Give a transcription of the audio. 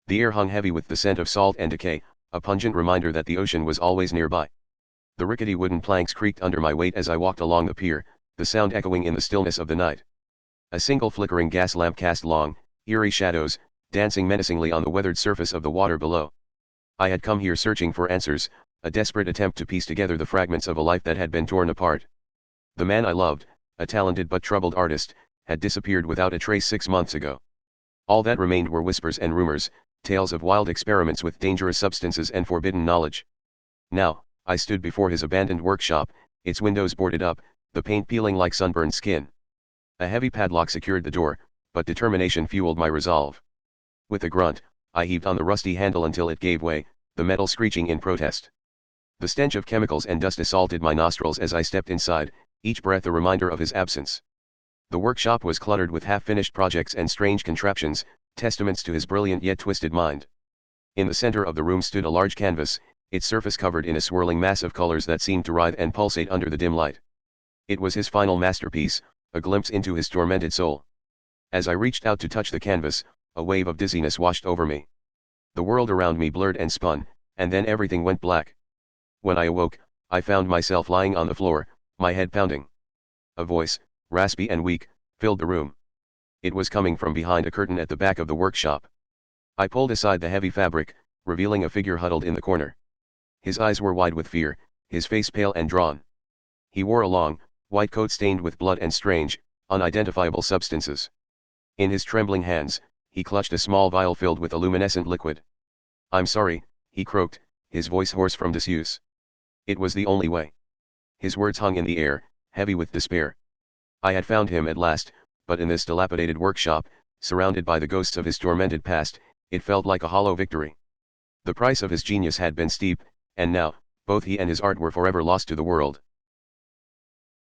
The air hung heavy with the scent of salt and decay, a pungent reminder that the ocean was always nearby. The rickety wooden planks creaked under my weight as I walked along the pier, the sound echoing in the stillness of the night. A single flickering gas lamp cast long, eerie shadows, dancing menacingly on the weathered surface of the water below. I had come here searching for answers, a desperate attempt to piece together the fragments of a life that had been torn apart. The man I loved, a talented but troubled artist, had disappeared without a trace 6 months ago. All that remained were whispers and rumors, tales of wild experiments with dangerous substances and forbidden knowledge. Now, I stood before his abandoned workshop, its windows boarded up, the paint peeling like sunburned skin. A heavy padlock secured the door, but determination fueled my resolve. With a grunt, I heaved on the rusty handle until it gave way, the metal screeching in protest. The stench of chemicals and dust assaulted my nostrils as I stepped inside, each breath a reminder of his absence. The workshop was cluttered with half-finished projects and strange contraptions, testaments to his brilliant yet twisted mind. In the center of the room stood a large canvas, its surface covered in a swirling mass of colors that seemed to writhe and pulsate under the dim light. It was his final masterpiece, a glimpse into his tormented soul. As I reached out to touch the canvas, a wave of dizziness washed over me. The world around me blurred and spun, and then everything went black. When I awoke, I found myself lying on the floor, my head pounding. A voice, raspy and weak, filled the room. It was coming from behind a curtain at the back of the workshop. I pulled aside the heavy fabric, revealing a figure huddled in the corner. His eyes were wide with fear, his face pale and drawn. He wore a long, white coat stained with blood and strange, unidentifiable substances. In his trembling hands, he clutched a small vial filled with a luminescent liquid. "I'm sorry," he croaked, his voice hoarse from disuse. "It was the only way." His words hung in the air, heavy with despair. I had found him at last, but in this dilapidated workshop, surrounded by the ghosts of his tormented past, it felt like a hollow victory. The price of his genius had been steep, and now, both he and his art were forever lost to the world.